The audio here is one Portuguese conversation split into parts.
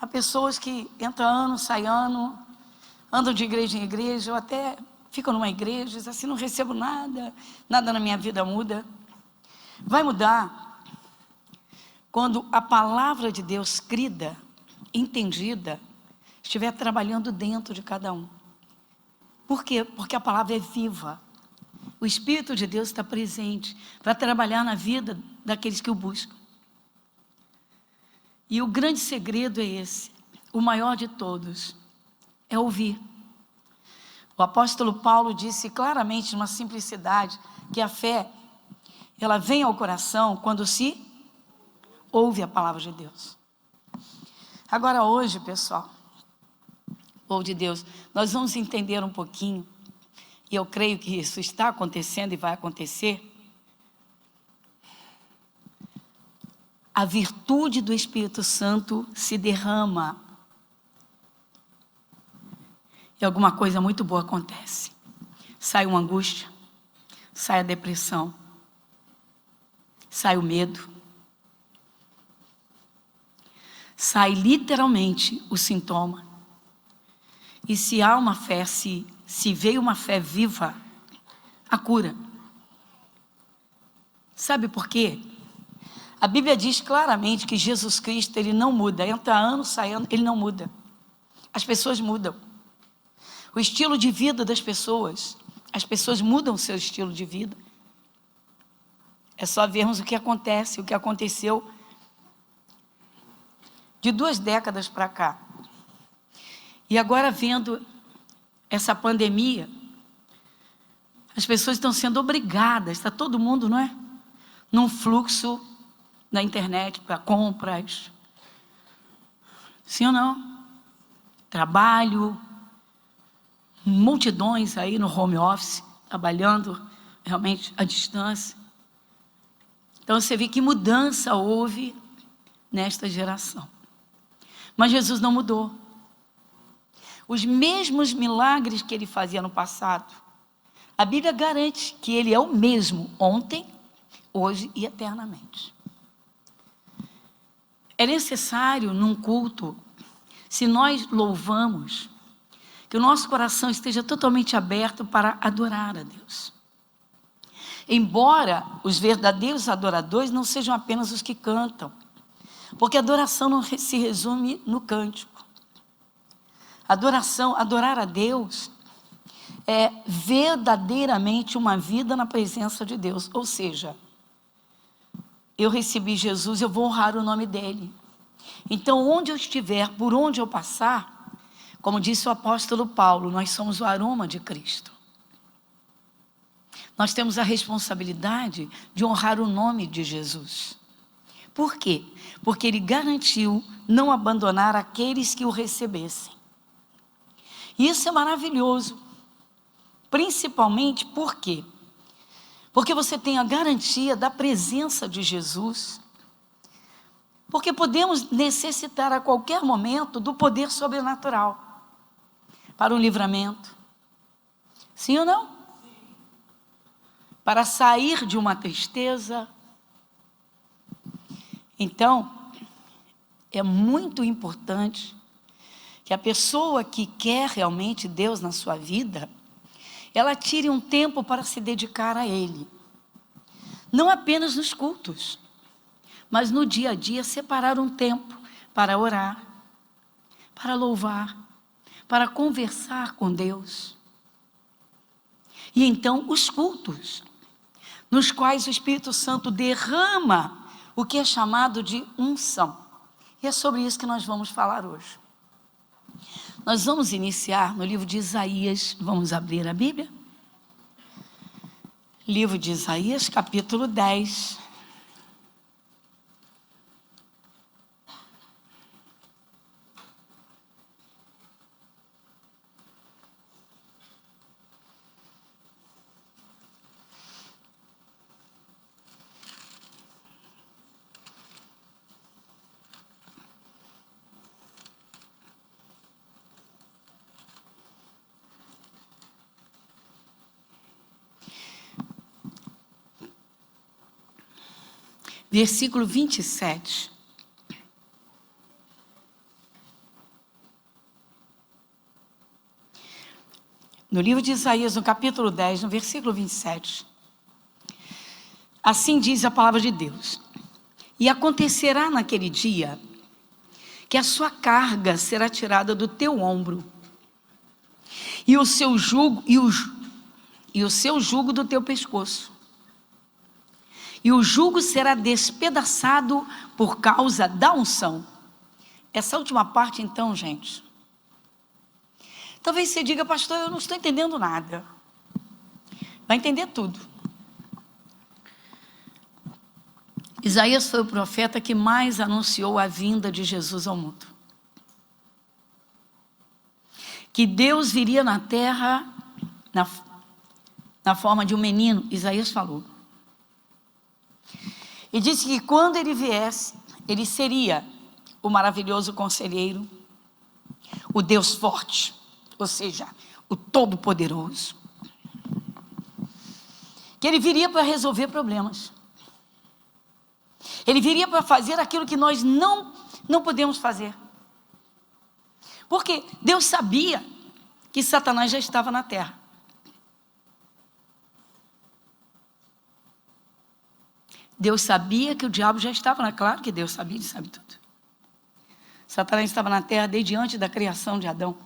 Há pessoas que entram ano, saem ano, andam de igreja em igreja, ou até ficam numa igreja, dizem assim, não recebo nada, nada na minha vida muda. Vai mudar quando a palavra de Deus crida, entendida, estiver trabalhando dentro de cada um. Por quê? Porque a palavra é viva. O Espírito de Deus está presente para trabalhar na vida daqueles que o buscam. E o grande segredo é esse, o maior de todos, é ouvir. O apóstolo Paulo disse claramente, numa simplicidade, que a fé, ela vem ao coração quando se ouve a palavra de Deus. Agora hoje, pessoal, povo de Deus, nós vamos entender um pouquinho, e eu creio que isso está acontecendo e vai acontecer, a virtude do Espírito Santo se derrama e alguma coisa muito boa acontece. Sai uma angústia, sai a depressão, sai o medo, sai literalmente o sintoma. E se há uma fé, se veio uma fé viva, a cura. Sabe por quê? A Bíblia diz claramente que Jesus Cristo, ele não muda. Entra ano, sai ano, ele não muda. As pessoas mudam. O estilo de vida das pessoas, as pessoas mudam o seu estilo de vida. É só vermos o que acontece, o que aconteceu de 2 décadas para cá. E agora vendo essa pandemia, as pessoas estão sendo obrigadas, está todo mundo, não é? Num fluxo na internet para compras. Sim ou não? Trabalho, multidões aí no home office, trabalhando realmente à distância. Então você vê que mudança houve nesta geração. Mas Jesus não mudou. Os mesmos milagres que ele fazia no passado, a Bíblia garante que ele é o mesmo ontem, hoje e eternamente. É necessário num culto, se nós louvamos, que o nosso coração esteja totalmente aberto para adorar a Deus. Embora os verdadeiros adoradores não sejam apenas os que cantam, porque a adoração não se resume no cântico. Adoração, adorar a Deus é verdadeiramente uma vida na presença de Deus. Ou seja, eu recebi Jesus, eu vou honrar o nome dele. Então, onde eu estiver, por onde eu passar, como disse o apóstolo Paulo, nós somos o aroma de Cristo. Nós temos a responsabilidade de honrar o nome de Jesus. Por quê? Porque ele garantiu não abandonar aqueles que o recebessem. Isso é maravilhoso. Principalmente por quê? Porque você tem a garantia da presença de Jesus. Porque podemos necessitar a qualquer momento do poder sobrenatural para um livramento. Sim ou não? Sim. Para sair de uma tristeza. Então, é muito importante que a pessoa que quer realmente Deus na sua vida, ela tire um tempo para se dedicar a Ele. Não apenas nos cultos, mas no dia a dia separar um tempo para orar, para louvar, para conversar com Deus. E então os cultos, nos quais o Espírito Santo derrama o que é chamado de unção. E é sobre isso que nós vamos falar hoje. Nós vamos iniciar no livro de Isaías, vamos abrir a Bíblia? Livro de Isaías, capítulo 10. Versículo 27. No livro de Isaías, no capítulo 10, no versículo 27. Assim diz a palavra de Deus: e acontecerá naquele dia que a sua carga será tirada do teu ombro, e o seu jugo do teu pescoço, e o jugo será despedaçado por causa da unção. Essa última parte, então, gente, talvez você diga: pastor, eu não estou entendendo nada. Vai entender tudo. Isaías foi o profeta que mais anunciou a vinda de Jesus ao mundo. Que Deus viria na terra na forma de um menino, Isaías falou. E disse que quando ele viesse, ele seria o maravilhoso conselheiro, o Deus forte, ou seja, o Todo-Poderoso. Que ele viria para resolver problemas. Ele viria para fazer aquilo que nós não podemos fazer. Porque Deus sabia que Satanás já estava na terra. Deus sabia que o diabo já estava na... Claro que Deus sabia, ele sabe tudo. Satanás estava na terra desde antes da criação de Adão.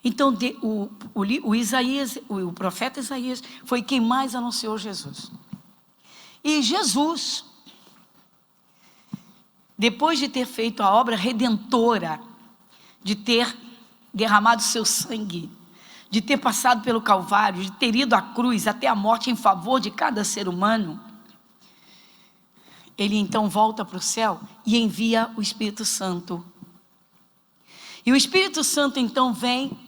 Então, o profeta Isaías foi quem mais anunciou Jesus. E Jesus, depois de ter feito a obra redentora, de ter derramado seu sangue, de ter passado pelo Calvário, de ter ido à cruz até a morte em favor de cada ser humano, ele então volta para o céu e envia o Espírito Santo. E o Espírito Santo então vem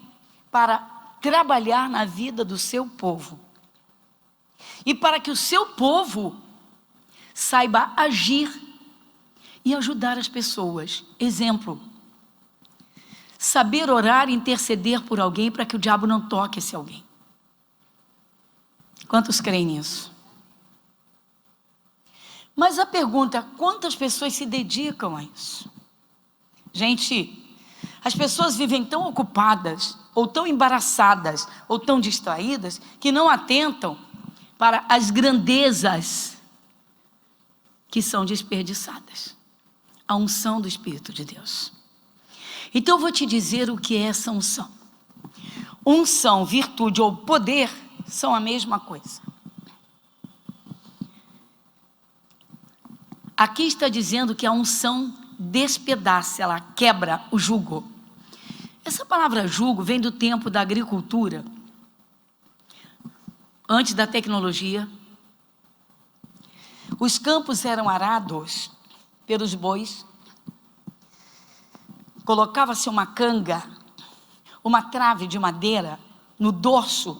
para trabalhar na vida do seu povo. E para que o seu povo saiba agir e ajudar as pessoas. Exemplo: saber orar e interceder por alguém para que o diabo não toque esse alguém. Quantos creem nisso? Mas a pergunta: quantas pessoas se dedicam a isso? Gente, as pessoas vivem tão ocupadas, ou tão embaraçadas, ou tão distraídas, que não atentam para as grandezas que são desperdiçadas. A unção do Espírito de Deus. Então eu vou te dizer o que é essa unção. Unção, virtude ou poder são a mesma coisa. Aqui está dizendo que a unção despedaça, ela quebra o jugo. Essa palavra jugo vem do tempo da agricultura, antes da tecnologia. Os campos eram arados pelos bois. Colocava-se uma canga, uma trave de madeira no dorso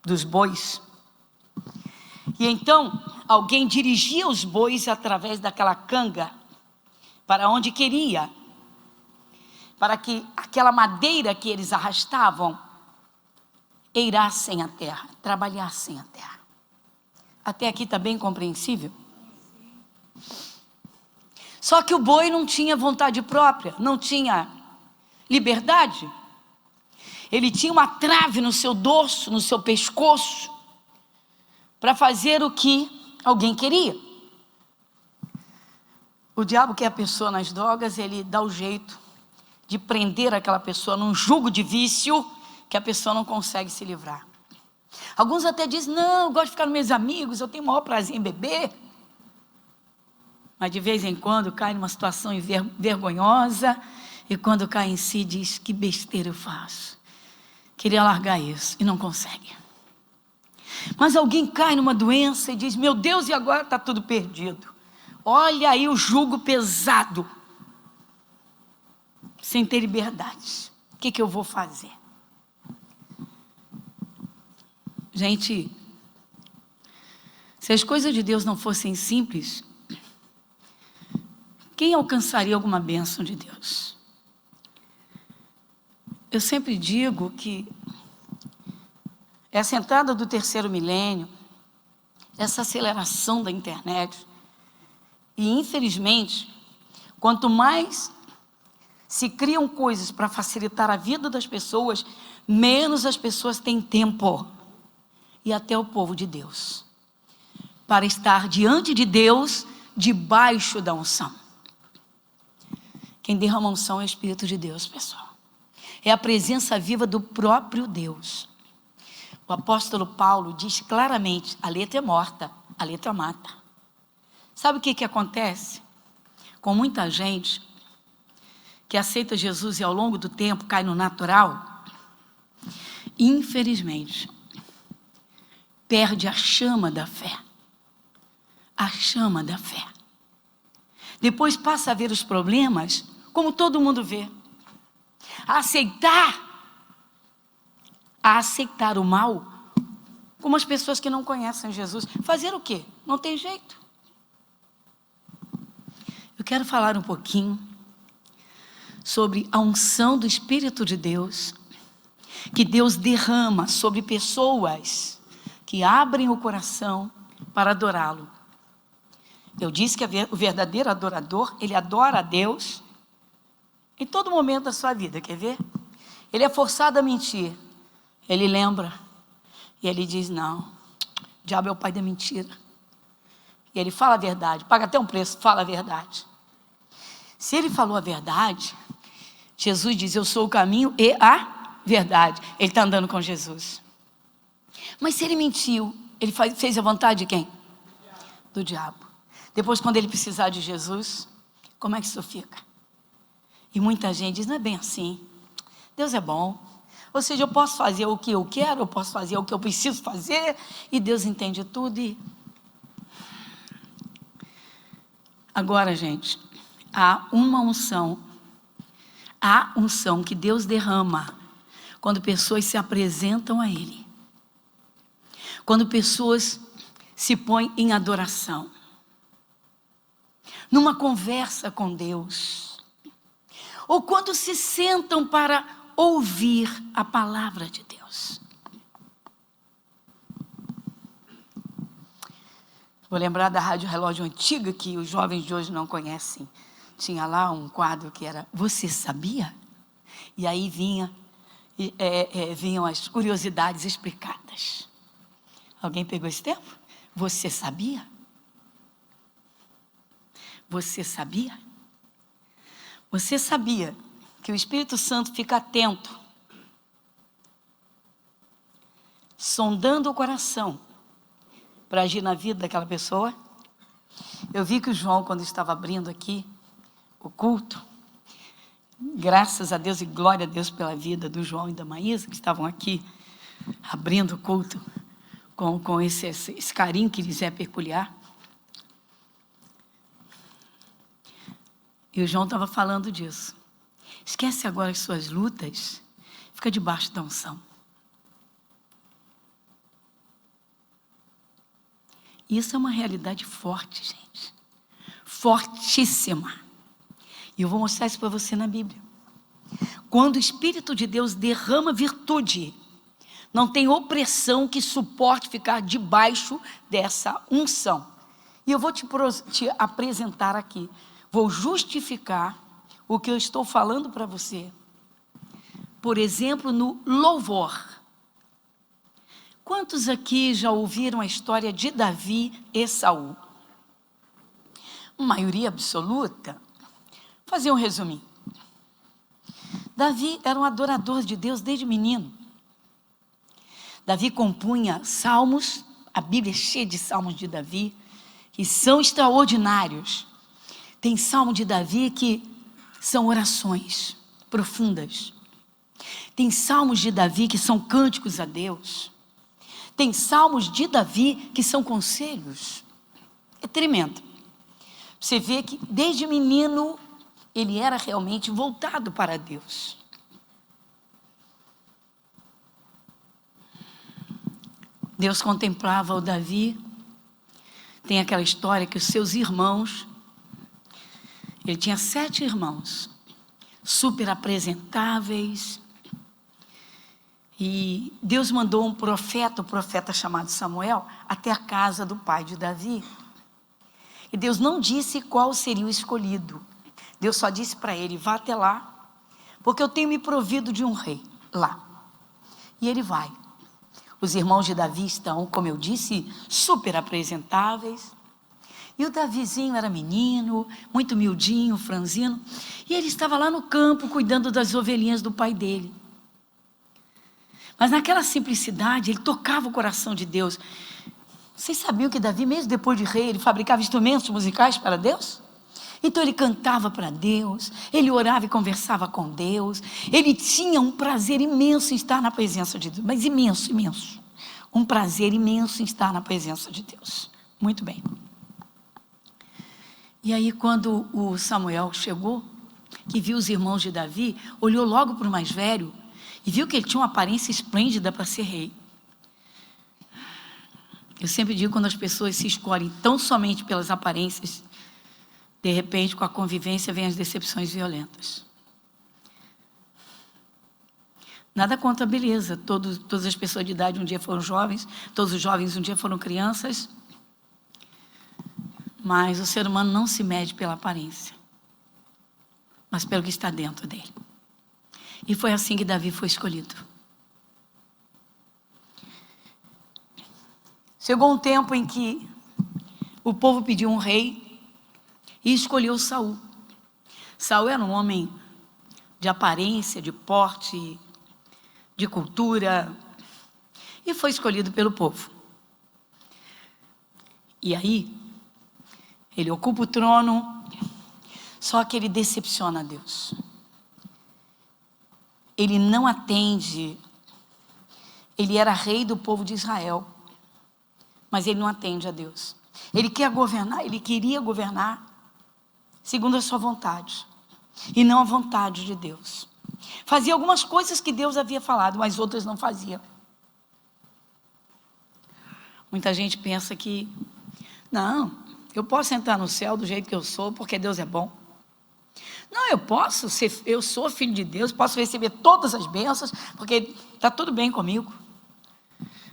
dos bois. E então alguém dirigia os bois através daquela canga para onde queria, para que aquela madeira que eles arrastavam eirassem a terra, trabalhassem a terra. Até aqui está bem compreensível? Só que o boi não tinha vontade própria, não tinha liberdade. Ele tinha uma trave no seu dorso, no seu pescoço, para fazer o que alguém queria. O diabo, que é a pessoa nas drogas, ele dá o jeito de prender aquela pessoa num jugo de vício que a pessoa não consegue se livrar. Alguns até dizem: não, eu gosto de ficar com meus amigos, eu tenho o maior prazer em beber. Mas de vez em quando cai numa situação vergonhosa, e quando cai em si diz: que besteira eu faço. Queria largar isso e não consegue. Mas alguém cai numa doença e diz: meu Deus, e agora está tudo perdido. Olha aí o jugo pesado, sem ter liberdade. O que eu vou fazer? Gente, se as coisas de Deus não fossem simples, quem alcançaria alguma bênção de Deus? Eu sempre digo que essa entrada do terceiro milênio, essa aceleração da internet, e infelizmente, quanto mais se criam coisas para facilitar a vida das pessoas, menos as pessoas têm tempo, e até o povo de Deus, para estar diante de Deus, debaixo da unção. Quem derrama a unção é o Espírito de Deus, pessoal. É a presença viva do próprio Deus. O apóstolo Paulo diz claramente, a letra é morta, a letra mata. Sabe o que acontece com muita gente que aceita Jesus e ao longo do tempo cai no natural? Infelizmente, perde a chama da fé. A chama da fé. Depois passa a ver os problemas como todo mundo vê. A aceitar o mal como as pessoas que não conhecem Jesus. Fazer o quê? Não tem jeito. Eu quero falar um pouquinho sobre a unção do Espírito de Deus, que Deus derrama sobre pessoas que abrem o coração para adorá-lo. Eu disse que o verdadeiro adorador, ele adora a Deus em todo momento da sua vida, quer ver? Ele é forçado a mentir, ele lembra, e ele diz, não, o diabo é o pai da mentira. E ele fala a verdade, paga até um preço, fala a verdade. Se ele falou a verdade, Jesus diz, eu sou o caminho e a verdade. Ele está andando com Jesus. Mas se ele mentiu, ele fez a vontade de quem? Do diabo. Depois, quando ele precisar de Jesus, como é que isso fica? E muita gente diz, não é bem assim. Deus é bom. Ou seja, eu posso fazer o que eu quero, eu posso fazer o que eu preciso fazer, e Deus entende tudo. Agora, gente, há uma unção. Há unção que Deus derrama quando pessoas se apresentam a Ele. Quando pessoas se põem em adoração. Numa conversa com Deus. Ou quando se sentam para ouvir a palavra de Deus. Vou lembrar da Rádio Relógio antiga, que os jovens de hoje não conhecem. Tinha lá um quadro que era, você sabia? E aí vinham as curiosidades explicadas. Alguém pegou esse tempo? Você sabia? Você sabia? Você sabia que o Espírito Santo fica atento, sondando o coração, para agir na vida daquela pessoa? Eu vi que o João, quando estava abrindo aqui o culto, graças a Deus e glória a Deus pela vida do João e da Maísa, que estavam aqui abrindo o culto com esse carinho que lhes é peculiar. E o João estava falando disso. Esquece agora as suas lutas, fica debaixo da unção. Isso é uma realidade forte, gente. Fortíssima. E eu vou mostrar isso para você na Bíblia. Quando o Espírito de Deus derrama virtude, não tem opressão que suporte ficar debaixo dessa unção. E eu vou te apresentar aqui. Vou justificar o que eu estou falando para você. Por exemplo, no louvor. Quantos aqui já ouviram a história de Davi e Saul? Maioria absoluta. Vou fazer um resuminho. Davi era um adorador de Deus desde menino. Davi compunha salmos, a Bíblia é cheia de salmos de Davi, que são extraordinários. Tem salmo de Davi que são orações profundas. Tem salmos de Davi que são cânticos a Deus. Tem salmos de Davi que são conselhos. É tremendo. Você vê que desde menino ele era realmente voltado para Deus. Deus contemplava o Davi. Tem aquela história que os seus irmãos, ele tinha 7 irmãos, super apresentáveis. E Deus mandou um profeta, o profeta chamado Samuel, até a casa do pai de Davi. E Deus não disse qual seria o escolhido. Deus só disse para ele, vá até lá porque eu tenho me provido de um rei lá. E ele vai. Os irmãos de Davi estão, como eu disse, super apresentáveis. E o Davizinho era menino, muito miudinho, franzino. E ele estava lá no campo, cuidando das ovelhinhas do pai dele. Mas naquela simplicidade, ele tocava o coração de Deus. Vocês sabiam que Davi, mesmo depois de rei, ele fabricava instrumentos musicais para Deus? Então ele cantava para Deus, ele orava e conversava com Deus. Ele tinha um prazer imenso em estar na presença de Deus. Mas imenso, imenso. Um prazer imenso em estar na presença de Deus. Muito bem. E aí quando o Samuel chegou, que viu os irmãos de Davi, olhou logo para o mais velho e viu que ele tinha uma aparência esplêndida para ser rei. Eu sempre digo, quando as pessoas se escolhem tão somente pelas aparências, de repente, com a convivência, vêm as decepções violentas. Nada contra a beleza. Todas as pessoas de idade um dia foram jovens, todos os jovens um dia foram crianças. Mas o ser humano não se mede pela aparência, mas pelo que está dentro dele. E foi assim que Davi foi escolhido. Chegou um tempo em que o povo pediu um rei e escolheu Saul. Saul era um homem de aparência, de porte, de cultura, e foi escolhido pelo povo. E aí, ele ocupa o trono, só que ele decepciona a Deus. Ele não atende. Ele era rei do povo de Israel, mas ele não atende a Deus. Ele quer governar, ele queria governar segundo a sua vontade, e não a vontade de Deus. Fazia algumas coisas que Deus havia falado, mas outras não fazia. Muita gente pensa que, não, eu posso entrar no céu do jeito que eu sou, porque Deus é bom. Não, eu sou filho de Deus, posso receber todas as bênçãos, porque está tudo bem comigo.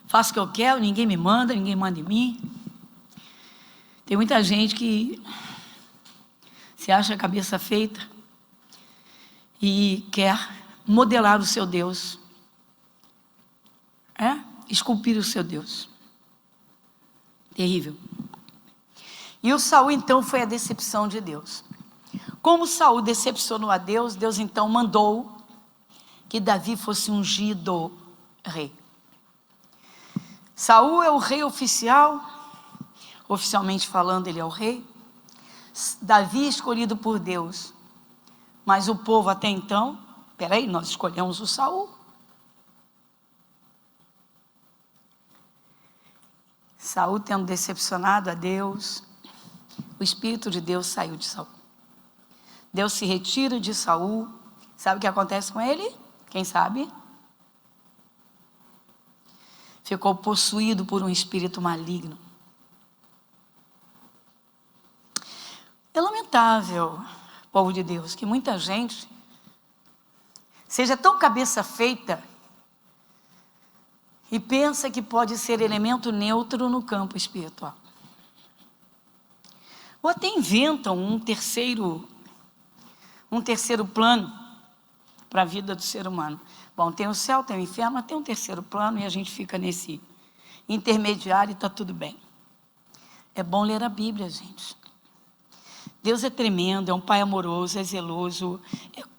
Faço o que eu quero, ninguém me manda, ninguém manda em mim. Tem muita gente que se acha a cabeça feita e quer modelar o seu Deus. Esculpir o seu Deus. Terrível. E o Saul então foi a decepção de Deus. Como Saul decepcionou a Deus, Deus então mandou que Davi fosse ungido rei. Saul é o rei oficial, oficialmente falando ele é o rei. Davi escolhido por Deus, mas o povo até então, peraí, nós escolhemos o Saul. Saul tendo decepcionado a Deus, o Espírito de Deus saiu de Saul. Deus se retira de Saul. Sabe o que acontece com ele? Quem sabe? Ficou possuído por um espírito maligno. É lamentável, povo de Deus, que muita gente seja tão cabeça feita e pensa que pode ser elemento neutro no campo espiritual. Ou até inventam um terceiro plano para a vida do ser humano. Bom, tem o céu, tem o inferno, mas tem um terceiro plano e a gente fica nesse intermediário e está tudo bem. É bom ler a Bíblia, gente. Deus é tremendo, é um pai amoroso, é zeloso,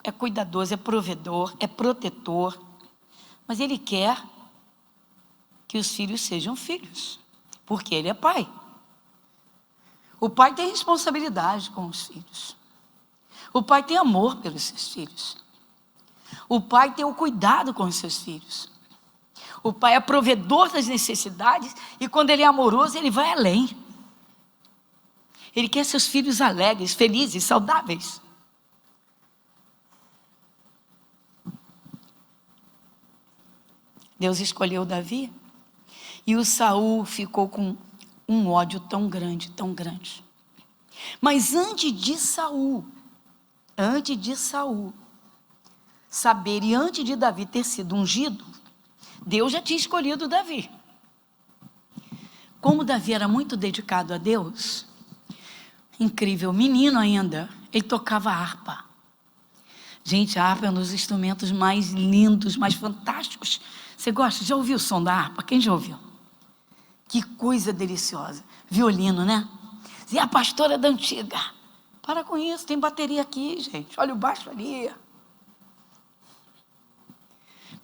é cuidadoso, é provedor, é protetor. Mas Ele quer que os filhos sejam filhos, porque Ele é pai. O pai tem responsabilidade com os filhos. O pai tem amor pelos seus filhos. O pai tem o cuidado com os seus filhos. O pai é provedor das necessidades e quando Ele é amoroso, Ele vai além. Ele quer seus filhos alegres, felizes, saudáveis. Deus escolheu Davi e o Saul ficou com um ódio tão grande, tão grande. Mas antes de Saul saber e antes de Davi ter sido ungido, Deus já tinha escolhido Davi. Como Davi era muito dedicado a Deus, incrível, menino ainda, ele tocava harpa. Gente, a harpa é um dos instrumentos mais lindos, mais fantásticos. Você gosta? Já ouviu o som da harpa? Quem já ouviu? Que coisa deliciosa. Violino, né? E a pastora da antiga. Para com isso, tem bateria aqui, gente. Olha o baixo ali.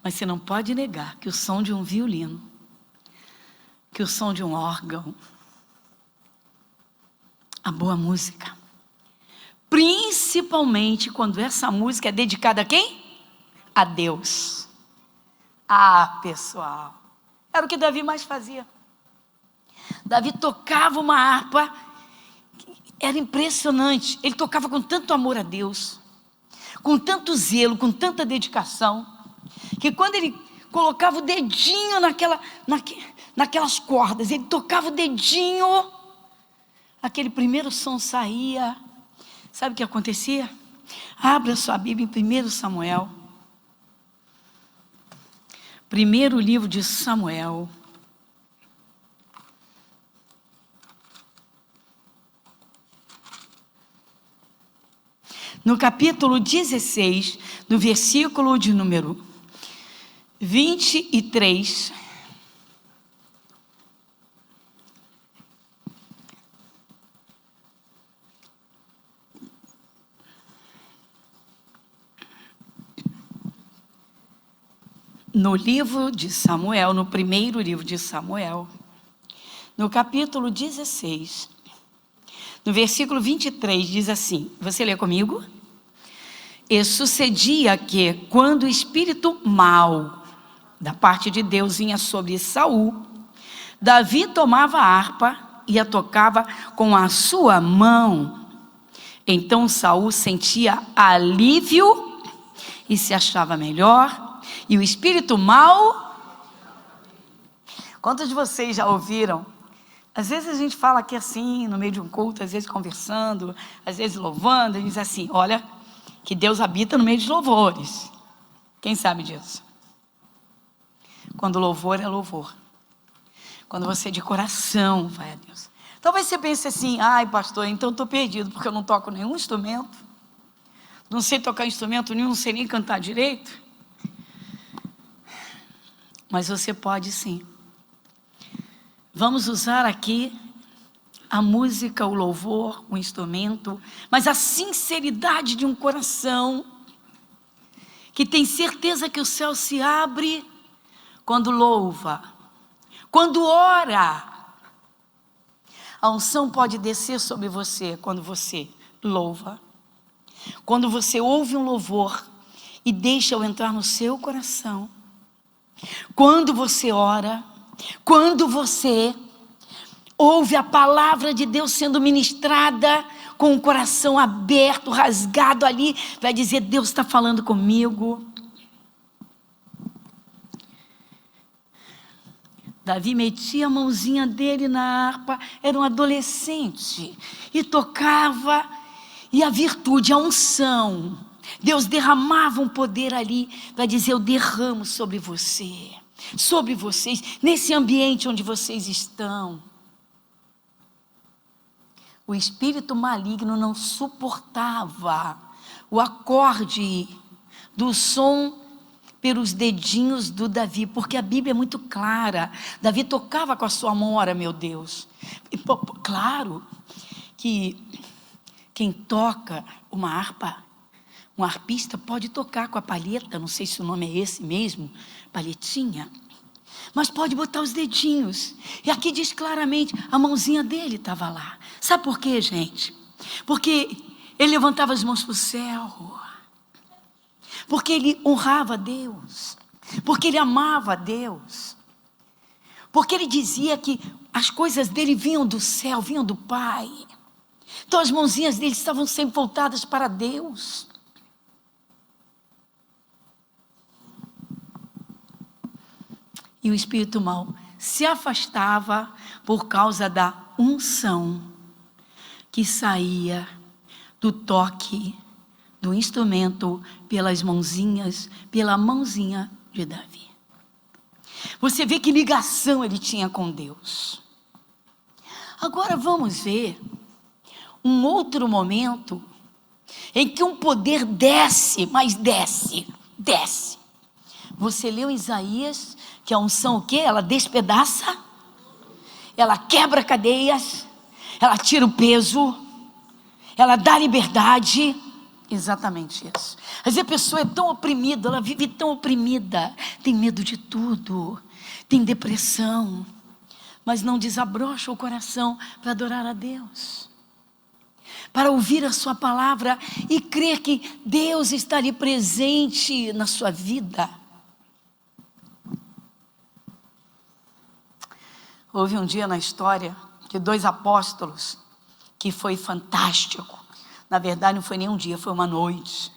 Mas você não pode negar que o som de um violino, que o som de um órgão, a boa música, principalmente quando essa música é dedicada a quem? A Deus. Ah, pessoal, era o que Davi mais fazia. Davi tocava uma harpa, era impressionante. Ele tocava com tanto amor a Deus, com tanto zelo, com tanta dedicação, que quando ele colocava o dedinho naquelas cordas, ele tocava o dedinho, aquele primeiro som saía. Sabe o que acontecia? Abra sua Bíblia em 1 Samuel. Primeiro livro de Samuel. No capítulo 16, no versículo de número 23. No livro de Samuel, no primeiro livro de Samuel, no capítulo 16, no versículo 23, diz assim, você lê comigo? E sucedia que, quando o espírito mau da parte de Deus vinha sobre Saul, Davi tomava a harpa e a tocava com a sua mão. Então Saul sentia alívio e se achava melhor. E o espírito mau, quantos de vocês já ouviram? Às vezes a gente fala aqui assim, no meio de um culto, às vezes conversando, às vezes louvando, e diz assim, olha, que Deus habita no meio de louvores. Quem sabe disso? Quando louvor é louvor. Quando você de coração vai a Deus. Talvez você pense assim, ai pastor, então eu estou perdido, porque eu não toco nenhum instrumento, não sei tocar instrumento nenhum, não sei nem cantar direito. Mas você pode sim. Vamos usar aqui a música, o louvor, o instrumento, mas a sinceridade de um coração que tem certeza que o céu se abre quando louva, quando ora. A unção pode descer sobre você quando você louva, quando você ouve um louvor e deixa-o entrar no seu coração. Quando você ora, quando você ouve a palavra de Deus sendo ministrada com o coração aberto, rasgado ali, vai dizer, Deus está falando comigo. Davi metia a mãozinha dele na harpa, era um adolescente, e tocava, e a virtude, a unção, Deus derramava um poder ali, para dizer, eu derramo sobre você, sobre vocês, nesse ambiente onde vocês estão. O espírito maligno não suportava o acorde do som pelos dedinhos do Davi, porque a Bíblia é muito clara. Davi tocava com a sua mão, ora meu Deus. E, claro que quem toca uma harpa, um arpista pode tocar com a palheta, não sei se o nome é esse mesmo, palhetinha, mas pode botar os dedinhos. E aqui diz claramente, a mãozinha dele estava lá. Sabe por quê, gente? Porque ele levantava as mãos para o céu. Porque ele honrava a Deus, porque ele amava a Deus, porque ele dizia que as coisas dele vinham do céu, vinham do Pai. Então as mãozinhas dele estavam sempre voltadas para Deus. E o espírito mau se afastava por causa da unção que saía do toque do instrumento pelas mãozinhas, pela mãozinha de Davi. Você vê que ligação ele tinha com Deus. Agora vamos ver um outro momento em que um poder desce, mas desce. Você leu Isaías, que a unção o quê? Ela despedaça, ela quebra cadeias, ela tira o peso, ela dá liberdade. Exatamente isso. Às vezes a pessoa é tão oprimida, ela vive tão oprimida, tem medo de tudo, tem depressão, mas não desabrocha o coração para adorar a Deus, para ouvir a sua palavra e crer que Deus está ali presente na sua vida. Houve um dia na história de 2 apóstolos que foi fantástico. Na verdade, não foi nem um dia, foi uma noite.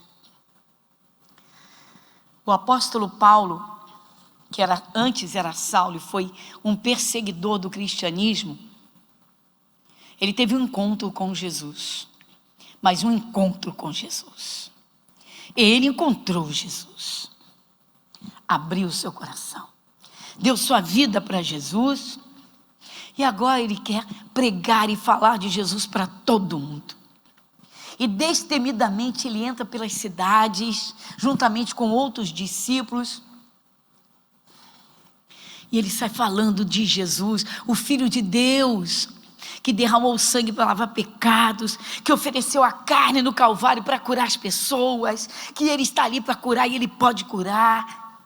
O apóstolo Paulo, que antes era Saulo e foi um perseguidor do cristianismo, ele teve um encontro com Jesus. Mas um encontro com Jesus. Ele encontrou Jesus. Abriu seu coração. Deu sua vida para Jesus. E agora ele quer pregar e falar de Jesus para todo mundo. E destemidamente ele entra pelas cidades, juntamente com outros discípulos. E ele sai falando de Jesus, o Filho de Deus, que derramou o sangue para lavar pecados, que ofereceu a carne no Calvário para curar as pessoas, que ele está ali para curar e ele pode curar.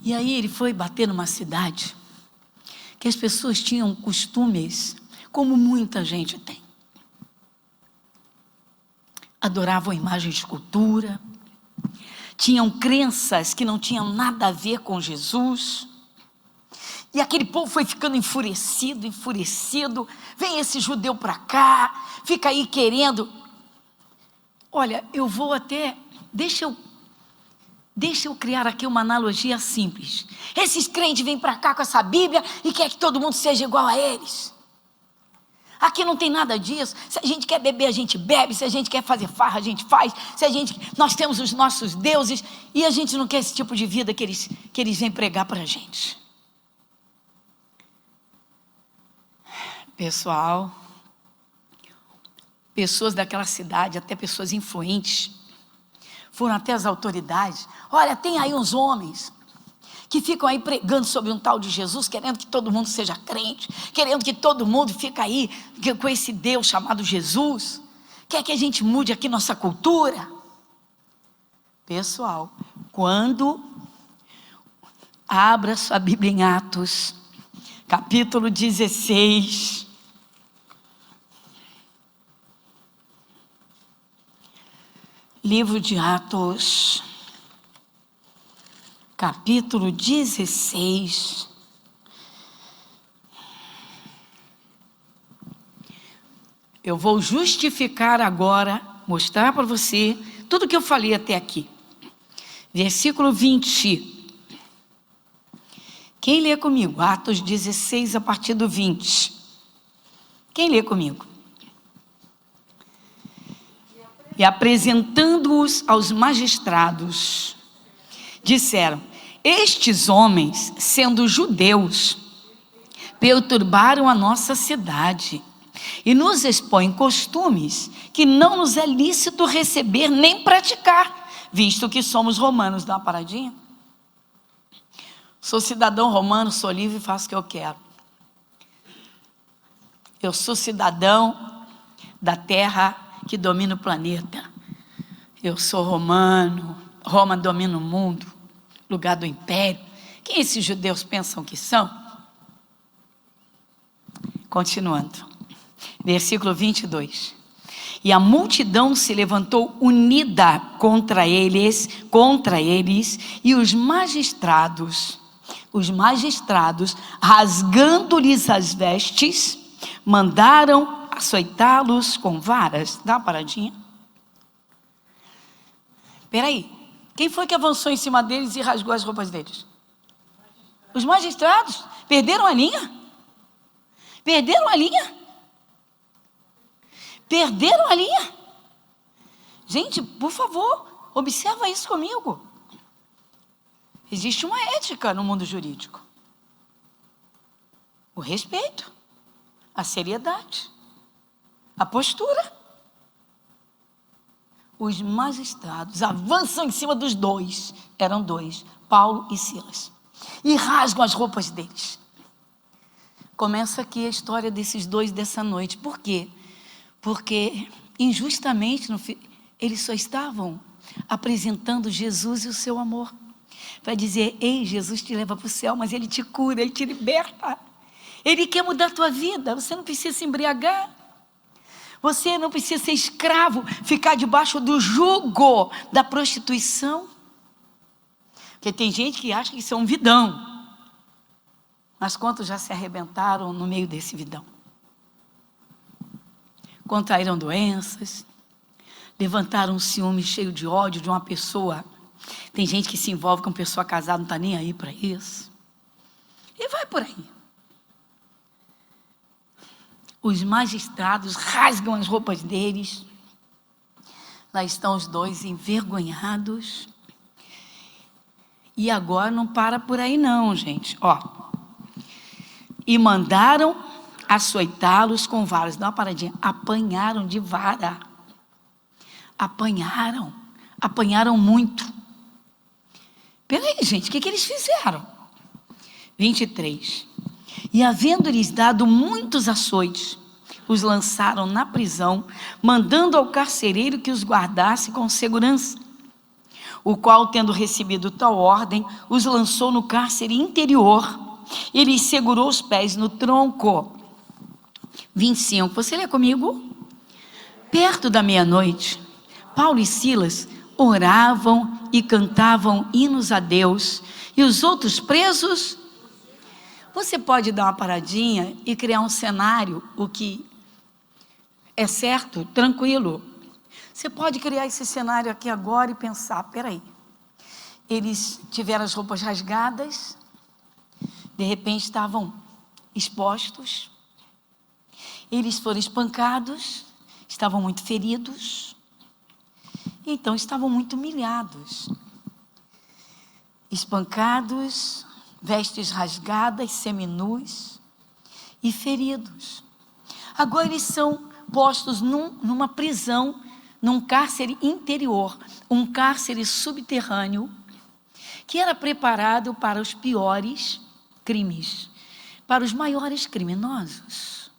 E aí ele foi bater numa cidade que as pessoas tinham costumes, como muita gente tem. Adoravam imagem de escultura, tinham crenças que não tinham nada a ver com Jesus. E aquele povo foi ficando enfurecido. Vem esse judeu para cá, fica aí querendo. Olha, eu vou até, deixa eu criar aqui uma analogia simples. Esses crentes vêm para cá com essa Bíblia e quer que todo mundo seja igual a eles. Aqui não tem nada disso. Se a gente quer beber, a gente bebe. Se a gente quer fazer farra, a gente faz. Nós temos os nossos deuses e a gente não quer esse tipo de vida que eles vêm pregar para a gente. Pessoal, pessoas daquela cidade, até pessoas influentes, foram até as autoridades. Olha, tem aí uns homens que ficam aí pregando sobre um tal de Jesus, querendo que todo mundo seja crente, querendo que todo mundo fique aí com esse Deus chamado Jesus. Quer que a gente mude aqui nossa cultura? Pessoal, quando abra sua Bíblia em Atos, capítulo 16, livro de Atos, capítulo 16. Eu vou justificar agora, mostrar para você tudo o que eu falei até aqui. Versículo 20. Quem lê comigo? Atos 16, a partir do 20. Quem lê comigo? E apresentando-os aos magistrados, disseram: estes homens, sendo judeus, perturbaram a nossa cidade e nos expõem costumes que não nos é lícito receber nem praticar, visto que somos romanos. Dá uma paradinha? Sou cidadão romano, sou livre e faço o que eu quero. Eu sou cidadão da terra que domina o planeta. Eu sou romano, Roma domina o mundo, lugar do império. Quem esses judeus pensam que são? Continuando, versículo 22. E a multidão se levantou unida contra eles, e os magistrados, rasgando-lhes as vestes, mandaram açoitá-los com varas. Dá uma paradinha. Peraí, quem foi que avançou em cima deles e rasgou as roupas deles? Os magistrados. Perderam a linha? Perderam a linha? Perderam a linha? Gente, por favor, observa isso comigo. Existe uma ética no mundo jurídico. O respeito, a seriedade, a postura. os magistrados avançam em cima dos dois, eram dois, Paulo e Silas, e rasgam as roupas deles. Começa aqui a história desses dois dessa noite. Por quê? Porque injustamente eles só estavam apresentando Jesus e o seu amor, para dizer: ei, Jesus te leva para o céu, mas Ele te cura, Ele te liberta, Ele quer mudar a tua vida. Você não precisa se embriagar, você não precisa ser escravo, ficar debaixo do jugo da prostituição, porque tem gente que acha que isso é um vidão, mas quantos já se arrebentaram no meio desse vidão? Contraíram doenças, levantaram um ciúme cheio de ódio de uma pessoa. Tem gente que se envolve com uma pessoa casada, não está nem aí para isso, e vai por aí. Os magistrados rasgam as roupas deles. Lá estão os dois envergonhados. E agora não para por aí não, gente. E mandaram açoitá-los com varas. Dá uma paradinha. Apanharam de vara. Apanharam muito. Peraí, gente, o que eles fizeram? 23. E havendo-lhes dado muitos açoites, os lançaram na prisão, mandando ao carcereiro que os guardasse com segurança, o qual, tendo recebido tal ordem, os lançou no cárcere interior e lhes segurou os pés no tronco. 25, você lê comigo? Perto da meia-noite, Paulo e Silas oravam e cantavam hinos a Deus, e os outros presos. Você pode dar uma paradinha e criar um cenário, o que é certo, tranquilo. Você pode criar esse cenário aqui agora e pensar: peraí, eles tiveram as roupas rasgadas, de repente estavam expostos, eles foram espancados, estavam muito feridos, então estavam muito humilhados, espancados, vestes rasgadas, seminus e feridos. Agora eles são postos numa prisão, num cárcere interior, um cárcere subterrâneo, que era preparado para os piores crimes, para os maiores criminosos.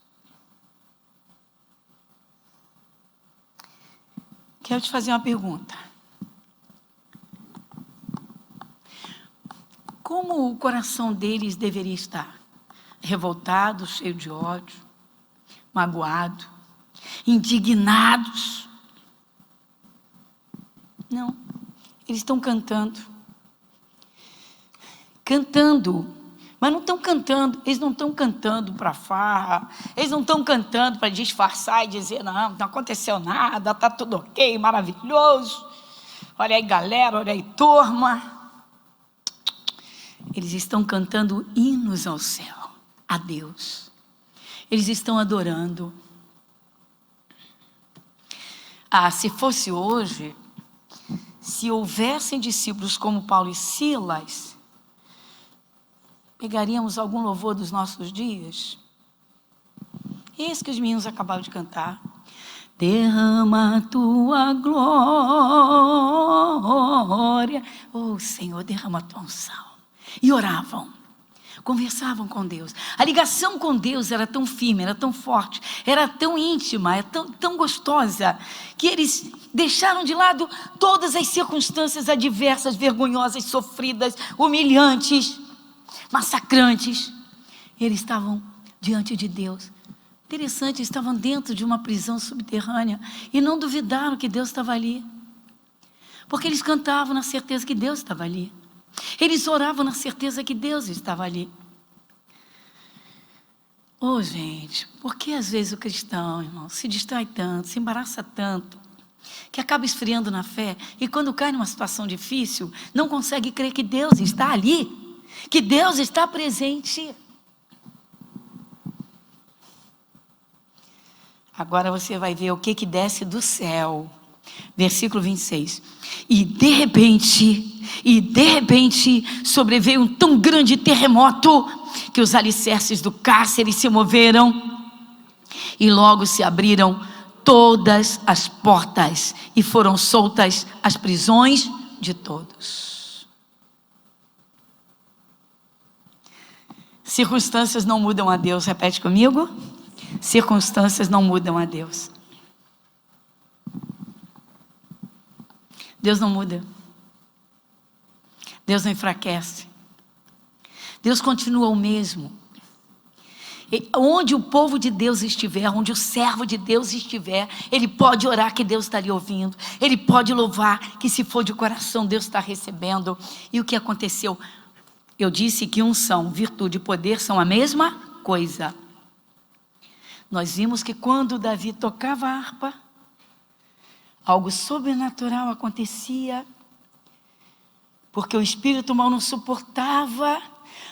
Quero te fazer uma pergunta. Como o coração deles deveria estar? Revoltado, cheio de ódio, magoado, indignados? Não, eles estão cantando, mas não estão cantando, eles não estão cantando para farra, eles não estão cantando para disfarçar e dizer: não aconteceu nada, está tudo ok, maravilhoso, olha aí galera, olha aí turma. Eles estão cantando hinos ao céu, a Deus. Eles estão adorando. Se fosse hoje, se houvessem discípulos como Paulo e Silas, pegaríamos algum louvor dos nossos dias? Esse que os meninos acabaram de cantar. Derrama a tua glória. Oh, Senhor, derrama a tua unção. E oravam, conversavam com Deus. A ligação com Deus era tão firme, era tão forte, era tão íntima, era tão gostosa, que eles deixaram de lado todas as circunstâncias adversas, vergonhosas, sofridas, humilhantes, massacrantes. Eles estavam diante de Deus. Interessante, eles estavam dentro de uma prisão subterrânea e não duvidaram que Deus estava ali, porque eles cantavam na certeza que Deus estava ali. Eles oravam na certeza que Deus estava ali. Gente, por que às vezes o cristão, irmão, se distrai tanto, se embaraça tanto, que acaba esfriando na fé e quando cai numa situação difícil, não consegue crer que Deus está ali, que Deus está presente? Agora você vai ver o que desce do céu. Versículo 26. E de repente, sobreveio um tão grande terremoto que os alicerces do cárcere se moveram e logo se abriram todas as portas e foram soltas as prisões de todos. Circunstâncias não mudam a Deus. Repete comigo. Circunstâncias não mudam a Deus. Deus não muda. Deus não enfraquece. Deus continua o mesmo. E onde o povo de Deus estiver, onde o servo de Deus estiver, ele pode orar que Deus está lhe ouvindo. Ele pode louvar que, se for de coração, Deus está recebendo. E o que aconteceu? Eu disse que unção, virtude e poder são a mesma coisa. Nós vimos que quando Davi tocava a harpa, algo sobrenatural acontecia, porque o espírito mal não suportava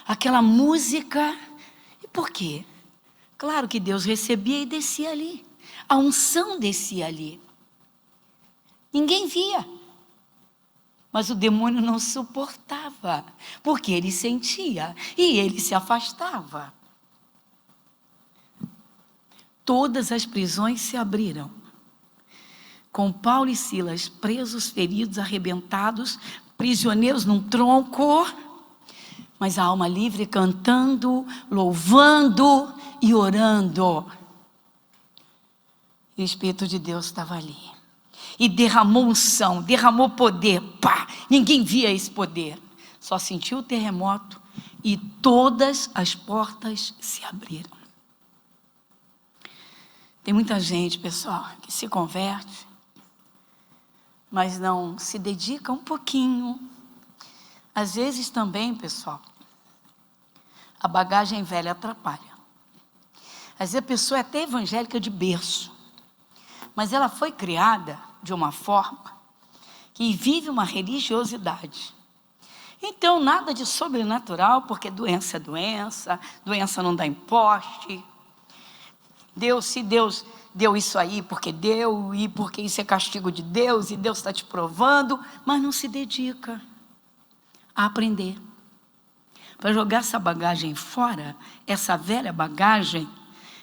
aquela música. E por quê? Claro que Deus recebia e descia ali. A unção descia ali. Ninguém via. Mas o demônio não suportava, porque ele sentia e ele se afastava. Todas as prisões se abriram, com Paulo e Silas presos, feridos, arrebentados, prisioneiros num tronco, mas a alma livre cantando, louvando e orando. E o Espírito de Deus estava ali. E derramou unção, derramou poder. Pá! Ninguém via esse poder. Só sentiu o terremoto e todas as portas se abriram. Tem muita gente, pessoal, que se converte, mas não se dedica um pouquinho. Às vezes também, pessoal, a bagagem velha atrapalha. Às vezes a pessoa é até evangélica de berço, mas ela foi criada de uma forma que vive uma religiosidade. Então, nada de sobrenatural, porque doença é doença, doença não dá em poste. Se Deus deu isso aí porque deu, e porque isso é castigo de Deus, e Deus está te provando, mas não se dedica a aprender. Para jogar essa bagagem fora, essa velha bagagem,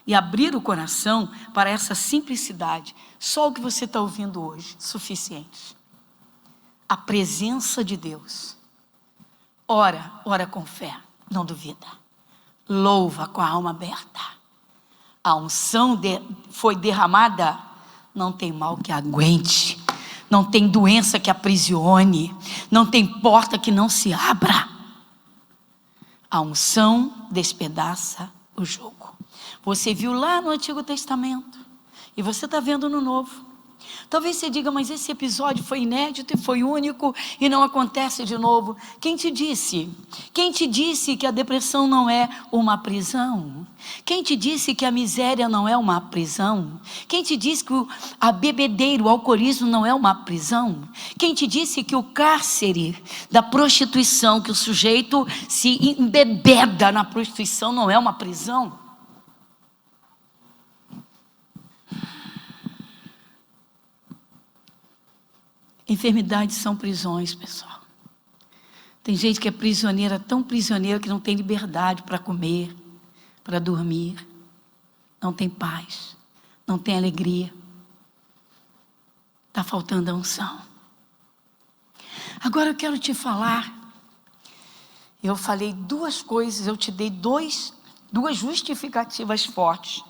e abrir o coração para essa simplicidade. Só o que você está ouvindo hoje, suficiente. A presença de Deus. Ora com fé, não duvida. Louva com a alma aberta. A unção foi derramada, não tem mal que aguente, não tem doença que aprisione, não tem porta que não se abra. A unção despedaça o jugo. Você viu lá no Antigo Testamento e você está vendo no Novo. Talvez você diga, mas esse episódio foi inédito e foi único e não acontece de novo. Quem te disse? Quem te disse que a depressão não é uma prisão? Quem te disse que a miséria não é uma prisão? Quem te disse que a bebedeira, o alcoolismo não é uma prisão? Quem te disse que o cárcere da prostituição, que o sujeito se embebeda na prostituição, não é uma prisão? Enfermidades são prisões, pessoal. Tem gente que é prisioneira, tão prisioneira que não tem liberdade para comer, para dormir, não tem paz, não tem alegria. Está faltando a unção. Agora eu quero te falar, eu falei duas coisas, eu te dei duas justificativas fortes.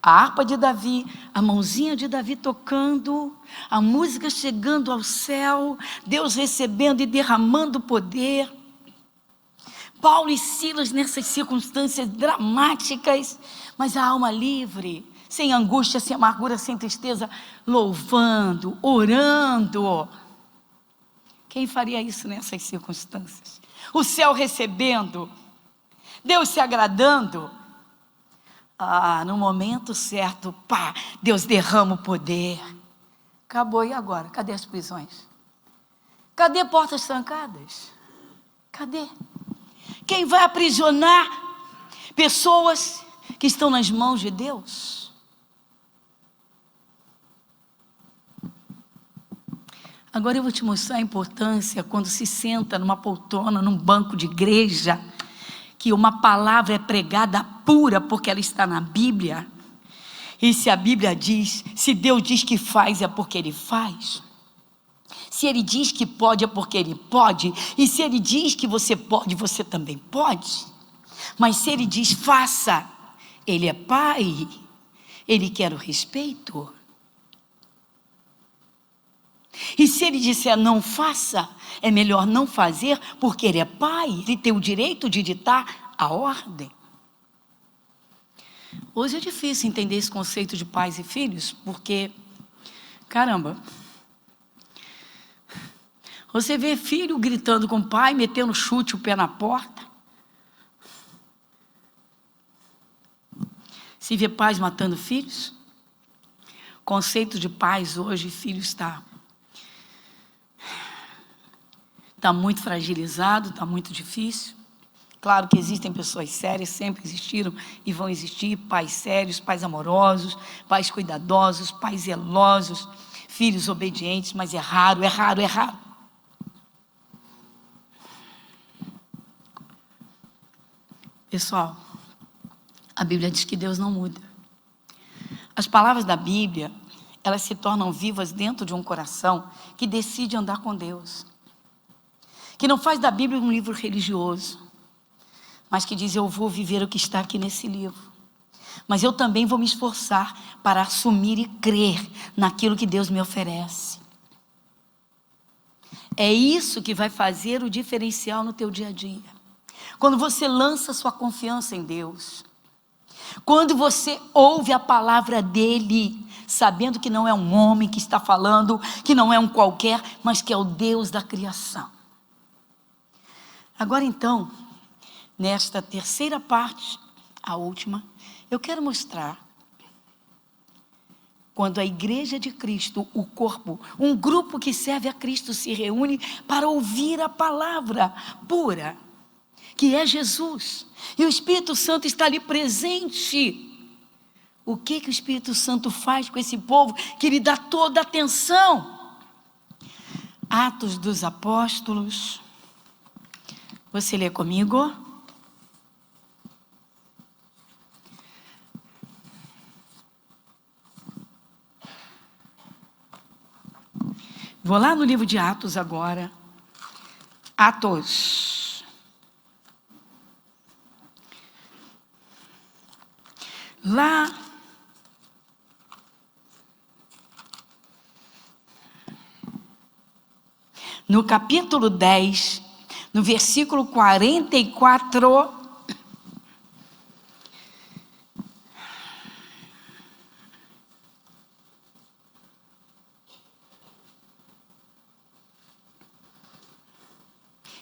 A harpa de Davi, a mãozinha de Davi tocando, a música chegando ao céu, Deus recebendo e derramando poder. Paulo e Silas nessas circunstâncias dramáticas, mas a alma livre, sem angústia, sem amargura, sem tristeza, louvando, orando. Quem faria isso nessas circunstâncias? O céu recebendo, Deus se agradando. No momento certo, Deus derrama o poder. Acabou, e agora? Cadê as prisões? Cadê portas trancadas? Cadê? Quem vai aprisionar pessoas que estão nas mãos de Deus? Agora eu vou te mostrar a importância quando se senta numa poltrona, num banco de igreja, que uma palavra é pregada pura porque ela está na Bíblia, E se a Bíblia diz, se Deus diz que faz, é porque Ele faz. Se Ele diz que pode, é porque Ele pode. E se Ele diz que você pode, você também pode. Mas se Ele diz faça, Ele é Pai. Ele quer o respeito. E se Ele disser não faça, é melhor não fazer, porque Ele é Pai. Ele tem o direito de ditar a ordem. Hoje é difícil entender esse conceito de pais e filhos, porque, caramba, você vê filho gritando com o pai, metendo chute o pé na porta. Se vê pais matando filhos. O conceito de pais hoje e filhos está muito fragilizado, está muito difícil. Claro que existem pessoas sérias, sempre existiram e vão existir, pais sérios, pais amorosos, pais cuidadosos, pais zelosos, filhos obedientes, mas é raro, é raro, é raro. Pessoal, a Bíblia diz que Deus não muda. As palavras da Bíblia, elas se tornam vivas dentro de um coração que decide andar com Deus. Que não faz da Bíblia um livro religioso, mas que diz, eu vou viver o que está aqui nesse livro. Mas eu também vou me esforçar para assumir e crer naquilo que Deus me oferece. É isso que vai fazer o diferencial no teu dia a dia. Quando você lança sua confiança em Deus. Quando você ouve a palavra dEle, sabendo que não é um homem que está falando, que não é um qualquer, mas que é o Deus da criação. Agora então, nesta terceira parte, a última, eu quero mostrar quando a igreja de Cristo, o corpo, um grupo que serve a Cristo se reúne para ouvir a palavra pura, que é Jesus, e o Espírito Santo está ali presente. O que o Espírito Santo faz com esse povo que lhe dá toda a atenção? Atos dos Apóstolos. Você lê comigo? Vou lá no livro de Atos agora. Atos. Lá no capítulo 10, no versículo 44,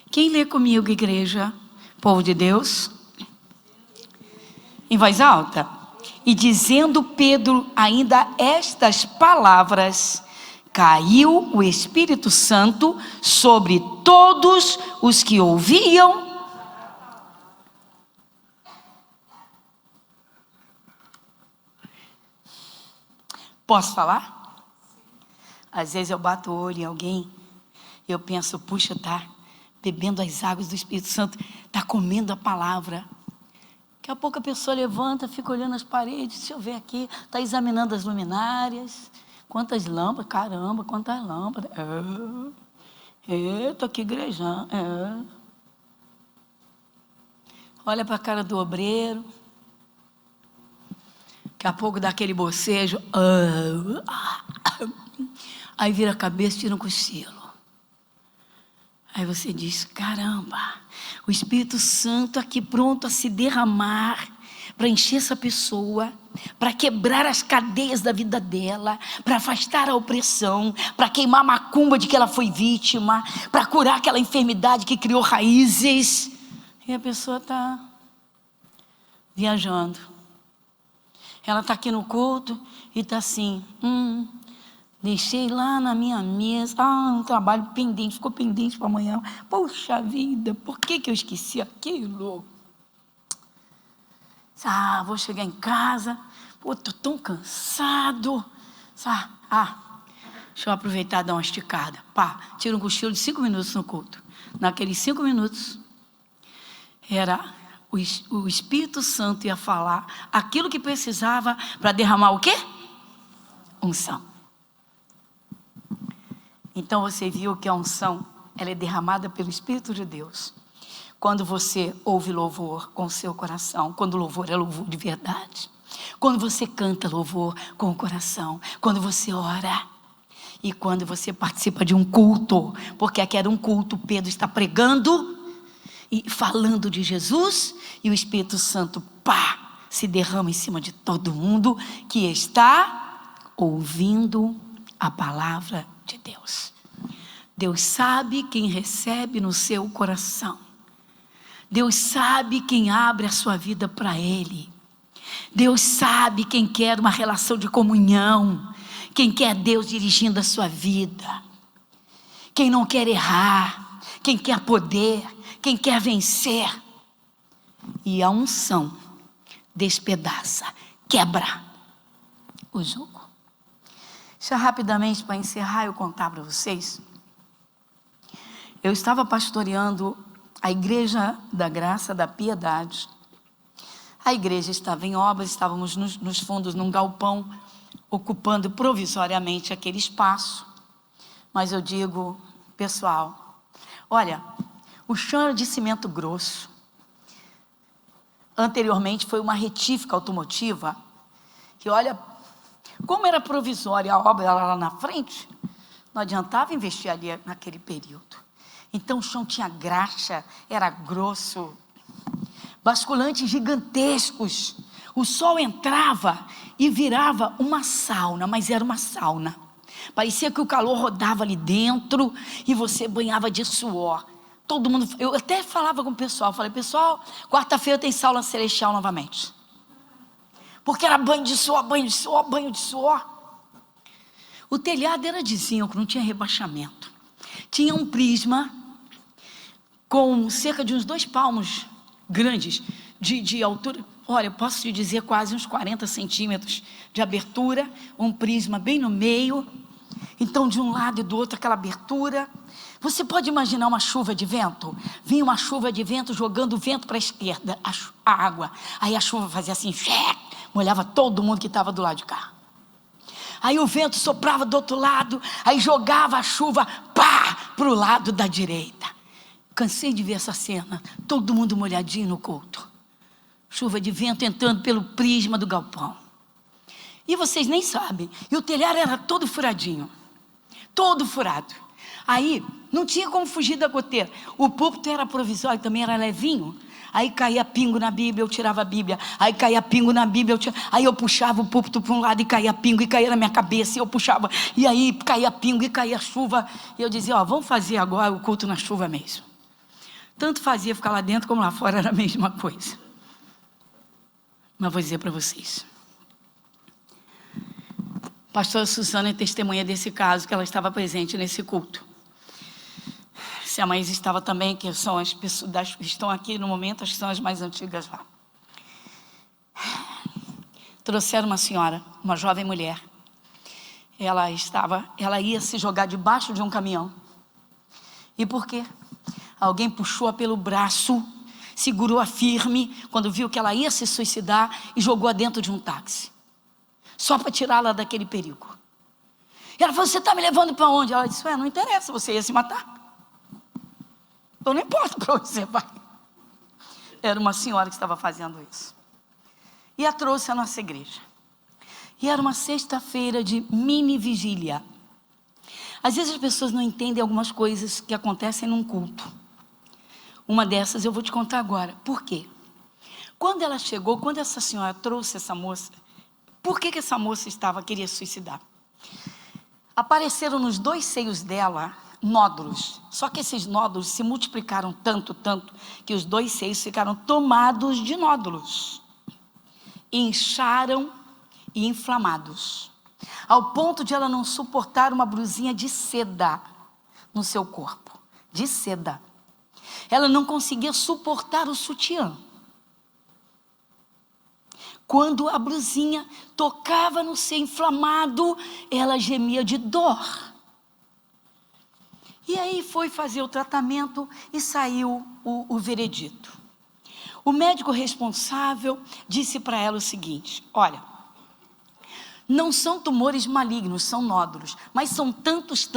quem lê comigo, igreja, povo de Deus? Em voz alta. E dizendo Pedro ainda estas palavras, caiu o Espírito Santo sobre todos os que ouviam. Posso falar? Às vezes eu bato o olho em alguém, eu penso, puxa, tá bebendo as águas do Espírito Santo, tá comendo a palavra. Daqui a pouco a pessoa levanta, fica olhando as paredes, deixa eu ver aqui, está examinando as luminárias, quantas lâmpadas, caramba, quantas lâmpadas, estou aqui igrejando, olha para a cara do obreiro, daqui a pouco dá aquele bocejo, aí vira a cabeça e tira um cochilo. Aí você diz, caramba, o Espírito Santo aqui pronto a se derramar, para encher essa pessoa, para quebrar as cadeias da vida dela, para afastar a opressão, para queimar a macumba de que ela foi vítima, para curar aquela enfermidade que criou raízes. E a pessoa está viajando. Ela está aqui no culto e está assim, deixei lá na minha mesa, um trabalho pendente, ficou pendente para amanhã. Poxa vida, por que eu esqueci aquilo? Vou chegar em casa, estou tão cansado. Deixa eu aproveitar e dar uma esticada. Tira um cochilo de 5 minutos no culto. Naqueles 5 minutos, era o Espírito Santo ia falar aquilo que precisava para derramar o quê? Unção. Então você viu que a unção, ela é derramada pelo Espírito de Deus. Quando você ouve louvor com o seu coração, quando o louvor é louvor de verdade. Quando você canta louvor com o coração, quando você ora e quando você participa de um culto, porque aqui era um culto, Pedro está pregando e falando de Jesus e o Espírito Santo, se derrama em cima de todo mundo que está ouvindo a palavra de Deus. Deus sabe quem recebe no seu coração. Deus sabe quem abre a sua vida para Ele. Deus sabe quem quer uma relação de comunhão, quem quer Deus dirigindo a sua vida, quem não quer errar, quem quer poder, quem quer vencer. E a unção despedaça, quebra o jugo. Já rapidamente para encerrar, eu contar para vocês. Eu estava pastoreando a Igreja da Graça da Piedade. A igreja estava em obras, estávamos nos fundos, num galpão, ocupando provisoriamente aquele espaço. Mas eu digo, pessoal, olha, o chão era de cimento grosso. Anteriormente foi uma retífica automotiva, que olha, como era provisória a obra lá na frente, não adiantava investir ali naquele período. Então o chão tinha graxa, era grosso, basculantes gigantescos. O sol entrava e virava uma sauna, mas era uma sauna. Parecia que o calor rodava ali dentro e você banhava de suor. Todo mundo, eu até falava com o pessoal, falei, pessoal, quarta-feira tem sauna celestial novamente. Porque era banho de suor, banho de suor, banho de suor. O telhado era de zinco, não tinha rebaixamento. Tinha um prisma com cerca de uns 2 palmos grandes de altura. Olha, eu posso te dizer quase uns 40 centímetros de abertura, um prisma bem no meio. Então, de um lado e do outro, aquela abertura. Você pode imaginar uma chuva de vento? Vinha uma chuva de vento jogando o vento para a esquerda, a água. Aí a chuva fazia assim, molhava todo mundo que estava do lado de cá. Aí o vento soprava do outro lado, aí jogava a chuva, para o lado da direita. Cansei de ver essa cena, todo mundo molhadinho no culto. Chuva de vento entrando pelo prisma do galpão. E vocês nem sabem, e o telhado era todo furadinho, todo furado. Aí não tinha como fugir da goteira. O púlpito era provisório, também era levinho. Aí caía pingo na Bíblia, eu tirava a Bíblia. Aí caía pingo na Bíblia, aí eu puxava o púlpito para um lado e caía pingo, e caía na minha cabeça, e eu puxava, e aí caía pingo e caía chuva. E eu dizia, vamos fazer agora o culto na chuva mesmo. Tanto fazia ficar lá dentro como lá fora, era a mesma coisa. Mas vou dizer para vocês. A pastora Suzana é testemunha desse caso, que ela estava presente nesse culto. Se a mãe estava também, que são as pessoas que estão aqui no momento, acho que são as mais antigas lá. Trouxeram uma senhora, uma jovem mulher. Ela ia se jogar debaixo de um caminhão. E por quê? Alguém puxou-a pelo braço, segurou-a firme, quando viu que ela ia se suicidar, e jogou-a dentro de um táxi. Só para tirá-la daquele perigo. E ela falou, você está me levando para onde? Ela disse, não interessa, você ia se matar. Então não importa para onde você vai. Era uma senhora que estava fazendo isso. E a trouxe à nossa igreja. E era uma sexta-feira de mini vigília. Às vezes as pessoas não entendem algumas coisas que acontecem num culto. Uma dessas eu vou te contar agora. Por quê? Quando ela chegou, quando essa senhora trouxe essa moça, por que essa moça queria suicidar? Apareceram nos 2 seios dela nódulos. Só que esses nódulos se multiplicaram tanto, que os 2 seios ficaram tomados de nódulos. Incharam e inflamados. Ao ponto de ela não suportar uma blusinha de seda no seu corpo. De seda. Ela não conseguia suportar o sutiã. Quando a blusinha tocava no seu inflamado, ela gemia de dor. E aí foi fazer o tratamento e saiu o veredito. O médico responsável disse para ela o seguinte: olha, não são tumores malignos, são nódulos, mas são tantos,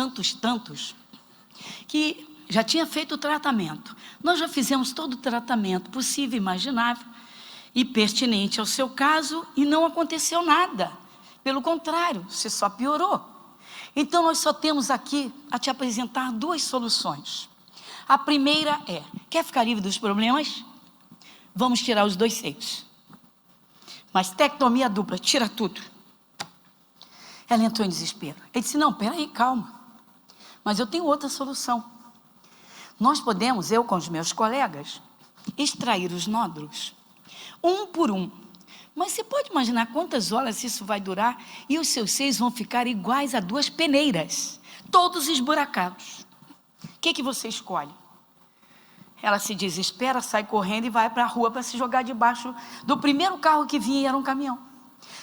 que já tinha feito o tratamento. Nós já fizemos todo o tratamento possível e imaginável e pertinente ao seu caso e não aconteceu nada. Pelo contrário, você só piorou. Então nós só temos aqui a te apresentar duas soluções. A primeira é: quer ficar livre dos problemas? Vamos tirar os 2 seios. Mastectomia dupla, tira tudo. Ela entrou em desespero. Ele disse: não, peraí, calma. Mas eu tenho outra solução. Nós podemos, eu com os meus colegas, extrair os nódulos, um por um. Mas você pode imaginar quantas horas isso vai durar e os seus seios vão ficar iguais a 2 peneiras, todos esburacados. O que você escolhe? Ela se desespera, sai correndo e vai para a rua para se jogar debaixo do primeiro carro que vinha, e era um caminhão.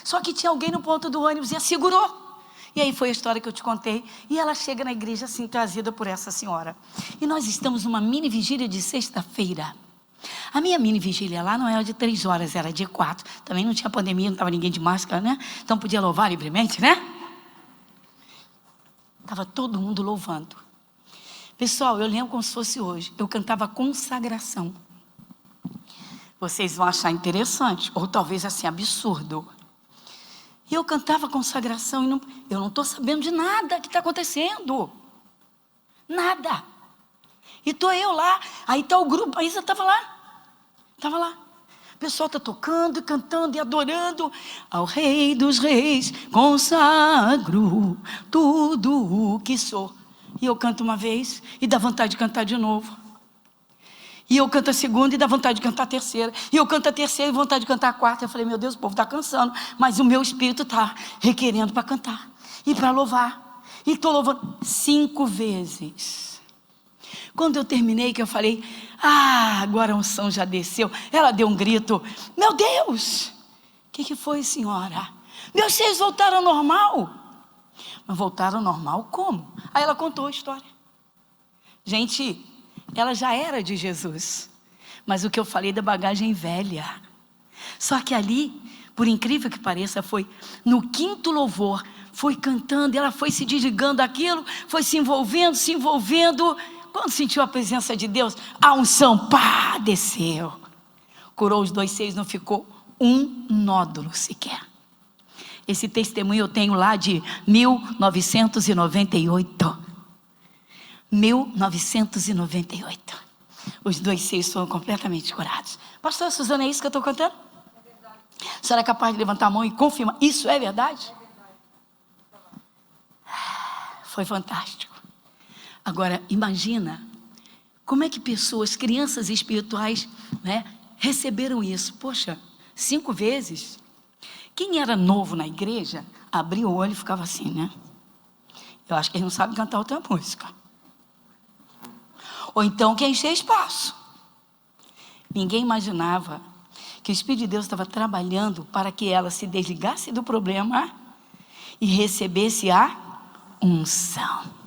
Só que tinha alguém no ponto do ônibus e a segurou. E aí foi a história que eu te contei. E ela chega na igreja assim, trazida por essa senhora. E nós estamos numa mini vigília de sexta-feira. A minha mini vigília lá não era de 3 horas, era de 4. Também não tinha pandemia, não estava ninguém de máscara, né? Então podia louvar livremente, né? Estava todo mundo louvando. Pessoal, eu lembro como se fosse hoje. Eu cantava consagração. Vocês vão achar interessante, ou talvez assim, absurdo. E eu cantava consagração e eu não estou sabendo de nada que está acontecendo. Nada. E estou eu lá, aí está o grupo, a Isa estava lá. Estava lá. O pessoal está tocando, cantando e adorando. Ao Rei dos Reis consagro tudo o que sou. E eu canto uma vez e dá vontade de cantar de novo. E eu canto a segunda e dá vontade de cantar a terceira. E eu canto a terceira e vontade de cantar a quarta. Eu falei: meu Deus, o povo está cansando, mas o meu espírito está requerendo para cantar e para louvar. E estou louvando 5 vezes. Quando eu terminei, que eu falei: agora a unção já desceu. Ela deu um grito: meu Deus, o que foi, senhora? Meus seios voltaram ao normal. Mas voltaram ao normal como? Aí ela contou a história. Gente, ela já era de Jesus, mas o que eu falei da bagagem velha. Só que ali, por incrível que pareça, foi no 5º louvor, foi cantando, ela foi se desligando daquilo, foi se envolvendo. Quando sentiu a presença de Deus, a unção, pá, desceu. Curou os 2 seios, não ficou um nódulo sequer. Esse testemunho eu tenho lá de 1998. 1998. Os 2 seios foram completamente curados. Pastora Suzana, é isso que eu estou cantando? É verdade. A senhora é capaz de levantar a mão e confirmar? Isso é verdade? É verdade. Foi fantástico. Agora, imagina como é que pessoas, crianças espirituais, né, receberam isso. Poxa, 5 vezes. Quem era novo na igreja, abria o olho e ficava assim, né? Eu acho que eles não sabem cantar outra música. Ou então quer encher espaço. Ninguém imaginava que o Espírito de Deus estava trabalhando para que ela se desligasse do problema e recebesse a unção.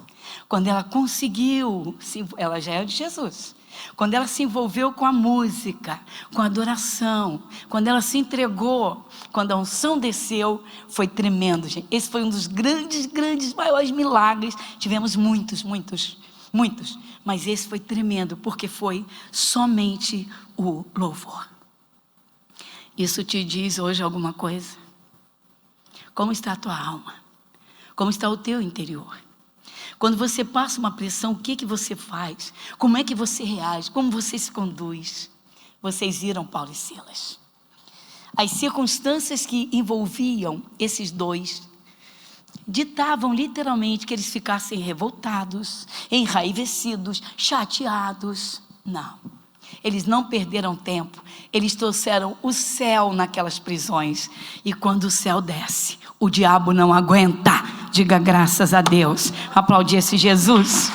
Quando ela conseguiu, ela já era de Jesus. Quando ela se envolveu com a música, com a adoração, quando ela se entregou, quando a unção desceu, foi tremendo, gente. Esse foi um dos grandes, maiores milagres. Tivemos muitos, mas esse foi tremendo, porque foi somente o louvor. Isso te diz hoje alguma coisa? Como está a tua alma? Como está o teu interior? Quando você passa uma pressão, o que você faz? Como é que você reage? Como você se conduz? Vocês viram Paulo e Silas. As circunstâncias que envolviam esses 2 ditavam literalmente que eles ficassem revoltados, enraivecidos, chateados. Não, eles não perderam tempo. Eles trouxeram o céu naquelas prisões. E quando o céu desce, o diabo não aguenta. Diga graças a Deus. Aplaudir esse Jesus.